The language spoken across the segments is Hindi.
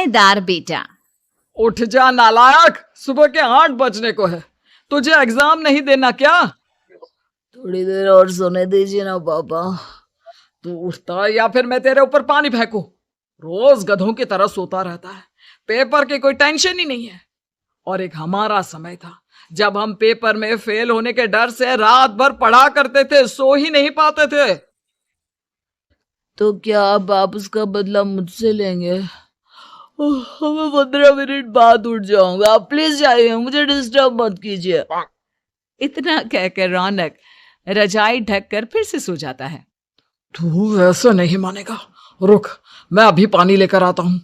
दार बेटा। उठ जा नालायक, सुबह के 8 बजने को है। तुझे एग्जाम नहीं देना क्या? थोड़ी देर और सोने दीजिए ना पापा। तू उठता या फिर मैं तेरे ऊपर पानी फेंकूं? रोज गधों की तरह सोता रहता है। पेपर की कोई टेंशन ही नहीं है। और एक हमारा समय था जब हम पेपर में फेल होने के डर से रात भर पढ़ा करते थे, सो ही नहीं पाते थे। तो क्या अब आप उसका बदला मुझसे लेंगे? मैं 15 मिनट बाद उठ जाऊंगा, आप प्लीज जाइए, मुझे डिस्टर्ब मत कीजिए। इतना कहकर रौनक रजाई ढककर फिर से सो जाता है। तू ऐसा नहीं मानेगा, रुक, मैं अभी पानी लेकर आता हूं।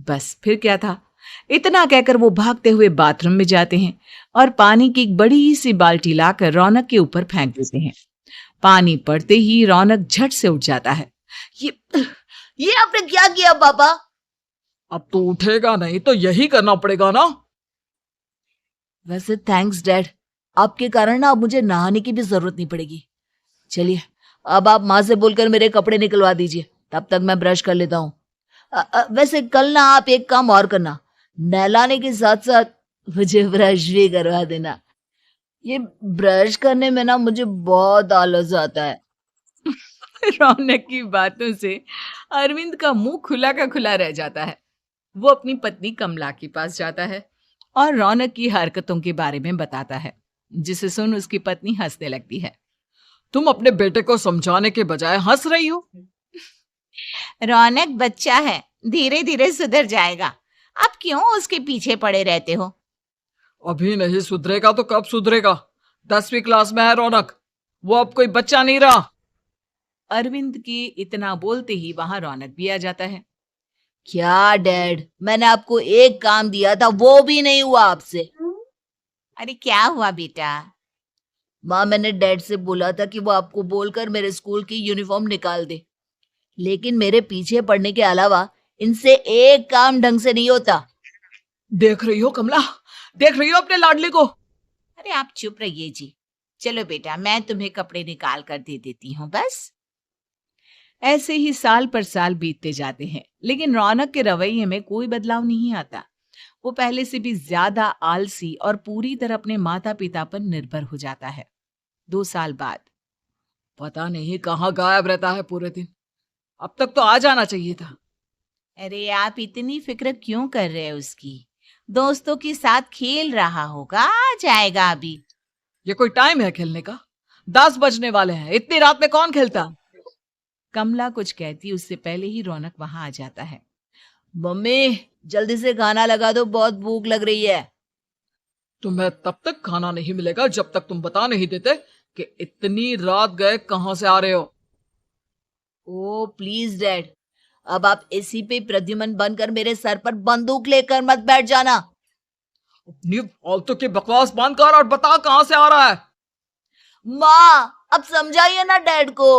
बस फिर क्या था, इतना कहकर वो भागते हुए बाथरूम में जाते हैं और पानी की एक बड़ी सी बाल्टी लाकर रौनक के ऊपर फेंक देते हैं। पानी पड़ते ही रौनक झट से उठ जाता है। ये आपने क्या किया पापा? अब तो उठेगा नहीं तो यही करना पड़ेगा ना। वैसे थैंक्स डैड, आपके कारण ना अब मुझे नहाने की भी जरूरत नहीं पड़ेगी। चलिए अब आप माँ से बोलकर मेरे कपड़े निकलवा दीजिए, तब तक मैं ब्रश कर लेता हूँ। वैसे कल ना आप एक काम और करना, नहलाने के साथ साथ मुझे ब्रश भी करवा देना। ये ब्रश करने में ना मुझे बहुत आलस आता है। रौनक की बातों से अरविंद का मुंह खुला का खुला रह जाता है। वो अपनी पत्नी कमला के पास जाता है और रौनक की हरकतों के बारे में बताता है, जिसे सुन उसकी पत्नी हंसने लगती है। तुम अपने बेटे को समझाने के बजाय हंस रही हो। रौनक बच्चा है, धीरे धीरे सुधर जाएगा। आप क्यों उसके पीछे पड़े रहते हो? अभी नहीं सुधरेगा तो कब सुधरेगा? 10वीं क्लास में है रौनक, वो अब कोई बच्चा नहीं रहा। अरविंद की इतना बोलते ही वहां रौनक भी आ जाता है। क्या डैड, मैंने आपको एक काम दिया था, वो भी नहीं हुआ आपसे। अरे क्या हुआ बेटा? माँ, मैंने डैड से बोला था कि वो आपको बोलकर मेरे स्कूल की यूनिफॉर्म निकाल दे, लेकिन मेरे पीछे पड़ने के अलावा इनसे एक काम ढंग से नहीं होता। देख रही हो कमला, देख रही हो अपने लाडले को? अरे आप चुप रहिए जी। चलो बेटा, मैं तुम्हें कपड़े निकाल कर दे देती हूँ। बस ऐसे ही साल पर साल बीतते जाते हैं, लेकिन रौनक के रवैये में कोई बदलाव नहीं आता। वो पहले से भी ज्यादा आलसी और पूरी तरह अपने माता पिता पर निर्भर हो जाता है। 2 साल बाद पता नहीं कहाँ गायब रहता है पूरे दिन। अब तक तो आ जाना चाहिए था। अरे आप इतनी फिक्र क्यों कर रहे हैं उसकी? दोस्तों के साथ खेल रहा होगा, आ जाएगा अभी। ये कोई टाइम है खेलने का? 10 बजने वाले हैं, इतनी रात में कौन खेलता? कमला कुछ कहती उससे पहले ही रौनक वहां आ जाता है। मम्मी जल्दी से खाना लगा दो, बहुत भूख लग रही है। तुम्हें तब तक खाना नहीं मिलेगा जब तक तुम बता नहीं देते कि इतनी रात गए कहां से आ रहे हो। ओ प्लीज डैड, अब आप एसी पे प्रद्युमन बनकर मेरे सर पर बंदूक लेकर मत बैठ जाना। अपनी फालतू की बकवास बंद कर और बता कहां से आ रहा है। माँ अब समझाइए ना डैड को।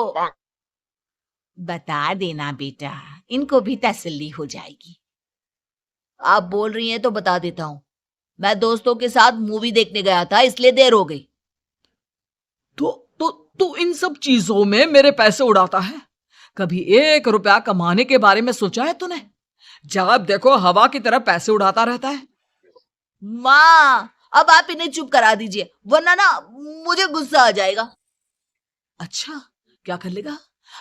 बता देना बेटा, इनको भी तसल्ली हो जाएगी। आप बोल रही हैं तो बता देता हूँ, मैं दोस्तों के साथ मूवी देखने गया था, इसलिए देर हो गई। तो इन सब चीजों में मेरे पैसे उड़ाता है। कभी 1 रुपया कमाने के बारे में सोचा है तूने? जब देखो हवा की तरह पैसे उड़ाता रहता है। माँ अब आप इन्हें चुप करा दीजिए, वरना ना मुझे गुस्सा आ जाएगा। अच्छा, क्या कर लेगा?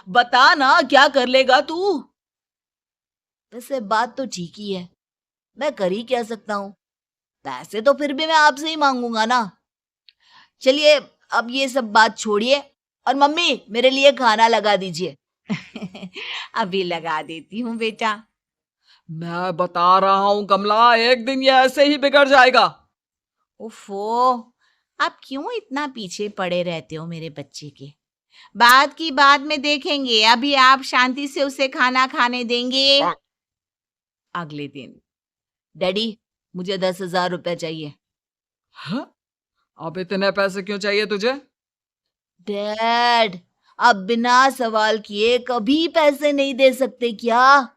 बता ना क्या कर लेगा तू? वैसे बात तो ठीक ही है, मैं कर ही क्या सकता हूँ। पैसे तो फिर भी मैं आपसे ही मांगूंगा ना। चलिए अब ये सब बात छोड़िए और मम्मी मेरे लिए खाना लगा दीजिए। अभी लगा देती हूँ बेटा। मैं बता रहा हूं कमला, एक दिन ये ऐसे ही बिगड़ जाएगा। ओफो, आप क्यों इतना पीछे पड़े रहते हो मेरे बच्चे के? बात की बात में देखेंगे, अभी आप शांति से उसे खाना खाने देंगे? अगले दिन। डैडी मुझे 10,000 रुपए चाहिए। हाँ? अब इतने पैसे क्यों चाहिए तुझे? डैड आप बिना सवाल किए कभी पैसे नहीं दे सकते क्या?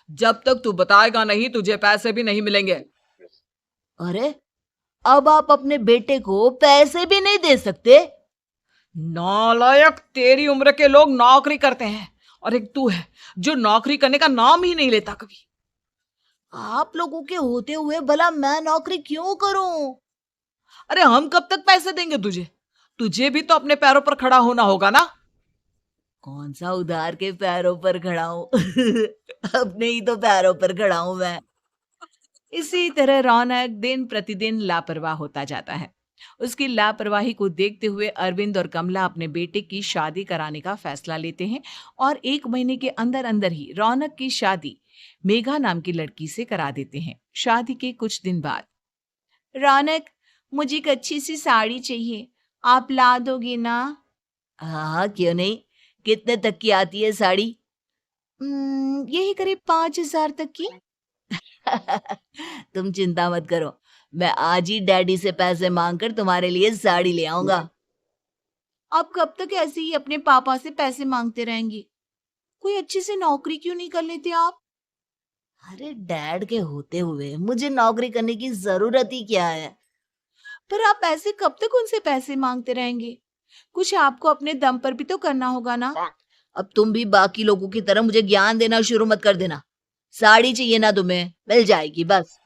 जब तक तू बताएगा नहीं तुझे पैसे भी नहीं मिलेंगे। अरे अब आप अपने बेटे को पैसे भी नहीं दे सकते? नालायक, तेरी उम्र के लोग नौकरी करते हैं और एक तू है जो नौकरी करने का नाम ही नहीं लेता कभी। आप लोगों के होते हुए भला मैं नौकरी क्यों करूं? अरे हम कब तक पैसे देंगे तुझे? तुझे भी तो अपने पैरों पर खड़ा होना होगा ना। कौन सा उधार के पैरों पर खड़ा हूं? अपने ही तो पैरों पर खड़ा हूं मैं। इसी तरह रौनक दिन प्रतिदिन लापरवाह होता जाता है। उसकी लापरवाही को देखते हुए अरविंद और कमला अपने बेटे की शादी कराने का फैसला लेते हैं और 1 महीने के अंदर अंदर ही रौनक की शादी मेघा नाम की लड़की से करा देते हैं। शादी के कुछ दिन बाद, रौनक, मुझे एक अच्छी सी साड़ी चाहिए, आप ला दोगे ना? हाँ, क्यों नहीं। कितने तक की आती है साड़ी? यही करीब 5,000 तक की। तुम चिंता मत करो, मैं आज ही डैडी से पैसे मांगकर तुम्हारे लिए साड़ी ले आऊंगा। आप कब तक ऐसे ही अपने पापा से पैसे मांगते रहेंगे? कोई अच्छी सी नौकरी क्यों नहीं कर लेते आप? अरे डैड के होते हुए मुझे नौकरी करने की जरूरत ही क्या है? पर आप ऐसे कब तक उनसे पैसे मांगते रहेंगे? कुछ आपको अपने दम पर भी तो करना होगा ना। अब तुम भी बाकी लोगों की तरह मुझे ज्ञान देना शुरू मत कर देना। साड़ी चाहिए ना तुम्हें, मिल जाएगी बस।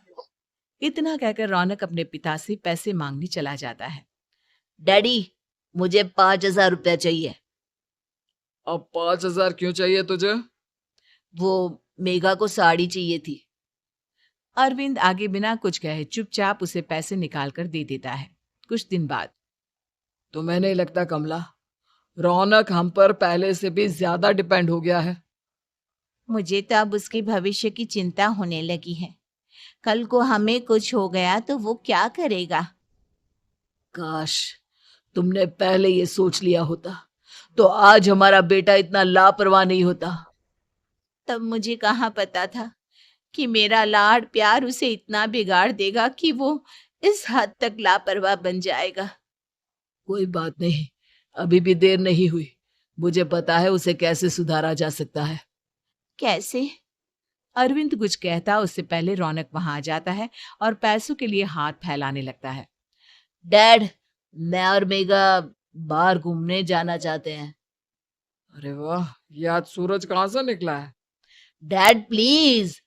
इतना कहकर रौनक अपने पिता से पैसे मांगने चला जाता है। डैडी, मुझे 5,000 रुपया चाहिए। अब 5,000 क्यों चाहिए तुझे? वो मेघा को साड़ी चाहिए थी। अरविंद आगे बिना कुछ कहे चुपचाप उसे पैसे निकाल कर दे देता है। कुछ दिन बाद, तुम्हें नहीं लगता कमला, रौनक हम पर पहले से भी ज्यादा डिपेंड हो गया है? मुझे तो अब उसके भविष्य की चिंता होने लगी है। कल को हमें कुछ हो गया तो वो क्या करेगा? काश तुमने पहले ये सोच लिया होता तो आज हमारा बेटा इतना लापरवाह नहीं होता। तब मुझे कहाँ पता था कि मेरा लाड प्यार उसे इतना बिगाड़ देगा कि वो इस हद तक लापरवाह बन जाएगा। कोई बात नहीं, अभी भी देर नहीं हुई। मुझे पता है उसे कैसे सुधारा जा सकता है। कैसे? अरविंद कुछ कहता उससे पहले रौनक वहां आ जाता है और पैसों के लिए हाथ फैलाने लगता है। डैड, मैं और मेघा बाहर घूमने जाना चाहते हैं। अरे वाह, ये आज सूरज कहाँ से निकला है? Dad please.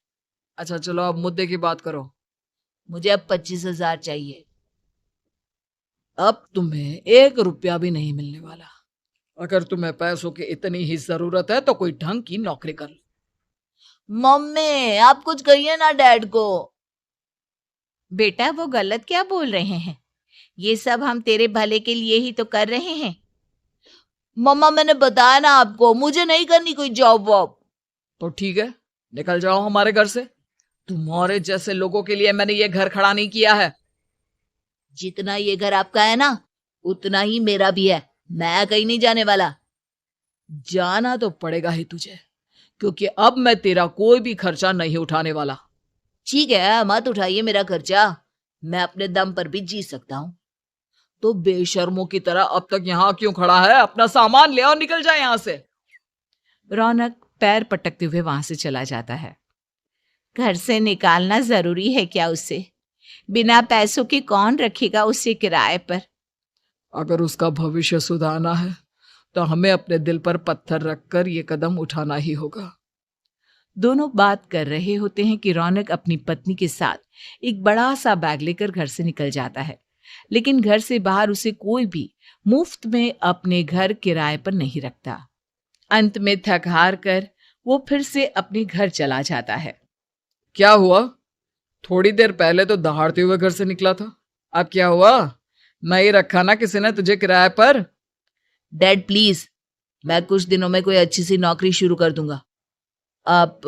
अच्छा चलो अब मुद्दे की बात करो। मुझे अब 25,000 चाहिए। अब तुम्हें 1 रुपया भी नहीं मिलने वाला। अगर तुम्हें पैसों की इतनी ही जरूरत है तो कोई ढंग की नौकरी कर लो। मम्मी, आप कुछ कहिए ना डैड को। बेटा, वो गलत क्या बोल रहे हैं? ये सब हम तेरे भले के लिए ही तो कर रहे हैं। मम्मा, मैंने बताया ना आपको, मुझे नहीं करनी कोई जॉब वॉब। तो ठीक है, निकल जाओ हमारे घर से। तुम्हारे जैसे लोगों के लिए मैंने ये घर खड़ा नहीं किया है। जितना ये घर आपका है ना, उतना ही मेरा भी है। मैं कहीं नहीं जाने वाला। जाना तो पड़ेगा ही तुझे, क्योंकि अब मैं तेरा कोई भी खर्चा नहीं उठाने वाला। ठीक है, मत उठाइए मेरा खर्चा, मैं अपने दम पर भी जी सकता हूँ। तो बेशर्मों की तरह अब तक यहाँ क्यों खड़ा है? अपना सामान ले और निकल जाए यहाँ से। रौनक पैर पटकते हुए वहां से चला जाता है। घर से निकालना जरूरी है क्या उसे? बिना पैसों के कौन रखेगा उसे किराए पर? अगर उसका भविष्य सुधारना है तो हमें अपने दिल पर पत्थर रखकर ये कदम उठाना ही होगा। दोनों बात कर रहे होते हैं कि रौनक अपनी पत्नी के साथ एक बड़ा सा बैग लेकर घर से निकल जाता है, लेकिन घर से बाहर उसे कोई भी मुफ्त में अपने घर किराए पर नहीं रखता। अंत में थक हार कर वो फिर से अपने घर चला जाता है। क्या हुआ? थोड़ी देर पहले तो दहाड़ते हुए घर से निकला था, अब क्या हुआ? नहीं रखा ना किसी ने तुझे किराए पर? डैड प्लीज, मैं कुछ दिनों में कोई अच्छी सी नौकरी शुरू कर दूंगा। आप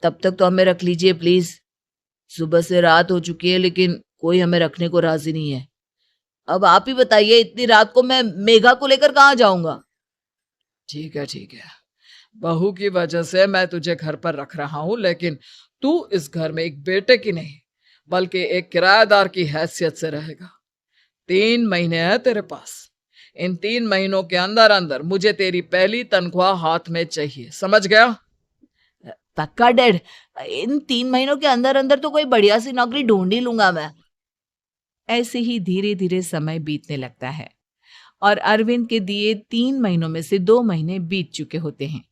तब तक तो हमें रख लीजिए प्लीज। सुबह से रात हो चुकी है लेकिन कोई हमें रखने को राजी नहीं है। अब आप ही बताइए, इतनी रात को मैं मेघा को लेकर कहाँ जाऊंगा? ठीक है ठीक है, बहू की वजह से मैं तुझे घर पर रख रहा हूं, लेकिन तू इस घर में एक बेटे की नहीं बल्कि एक किराएदार की हैसियत से रहेगा। 3 महीने है तेरे पास। इन 3 महीनों के अंदर अंदर मुझे तेरी पहली तनख्वाह हाथ में चाहिए, समझ गया? पक्का डैड, इन 3 महीनों के अंदर अंदर तो कोई बढ़िया सी नौकरी ढूंढ ही लूंगा मैं। ऐसे ही धीरे धीरे समय बीतने लगता है और अरविंद के दिए 3 महीनों में से 2 महीने बीत चुके होते हैं।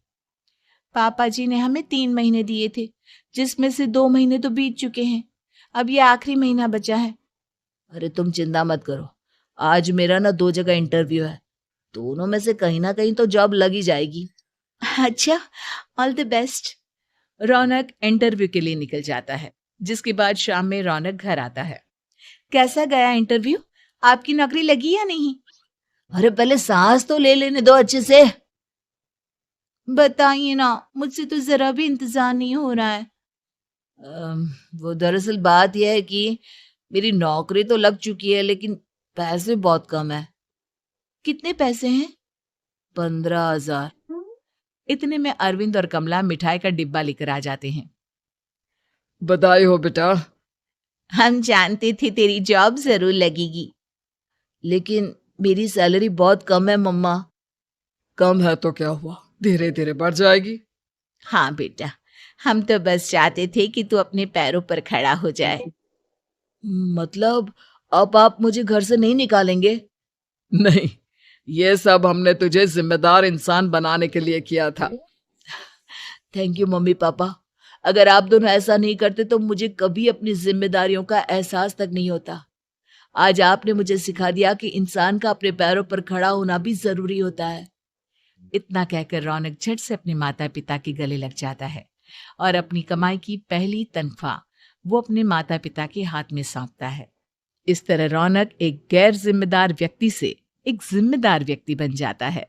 पापा जी ने हमें 3 महीने दिए थे, जिसमें से 2 महीने तो बीत चुके हैं। अब ये आखिरी महीना बचा है। अरे तुम चिंता मत करो, आज मेरा ना 2 जगह इंटरव्यू है, दोनों में से कहीं ना कहीं तो जॉब लग ही जाएगी। अच्छा, all the best. Raunak interview के लिए निकल जाता है, जिसके बाद शाम में रौनक घर आता है। कैसा गया इंटरव्यू? आपकी नौकरी लगी या नहीं? अरे पहले सांस तो ले लेने दो अच्छे से। बताइए ना, मुझसे तो जरा भी इंतजार नहीं हो रहा है। वो दरअसल बात यह है कि मेरी नौकरी तो लग चुकी है, लेकिन पैसे बहुत कम है। कितने पैसे हैं? 15,000। इतने में अरविंद और कमला मिठाई का डिब्बा लेकर आ जाते हैं। बधाई हो बेटा। हम जानते थे तेरी जॉब जरूर लगेगी। लेकिन मेरी सैलरी बहुत कम है मम्मा। कम है तो क्या हुआ, धीरे धीरे बढ़ जाएगी। हाँ बेटा, हम तो बस चाहते थे कि तू अपने पैरों पर खड़ा हो जाए। मतलब अब आप मुझे घर से नहीं निकालेंगे? नहीं, ये सब हमने तुझे जिम्मेदार इंसान बनाने के लिए किया था। Thank you mummy papa. अगर आप दोनों ऐसा नहीं करते तो मुझे कभी अपनी जिम्मेदारियों का एहसास तक नहीं होता। आज आपने मुझे सिखा दिया कि इंसान का अपने पैरों पर खड़ा होना भी जरूरी होता है। इतना कहकर रौनक झट से अपने माता पिता के गले लग जाता है और अपनी कमाई की पहली तनख्वाह वो अपने माता पिता के हाथ में सौंपता है। इस तरह रौनक एक गैर जिम्मेदार व्यक्ति से एक जिम्मेदार व्यक्ति बन जाता है।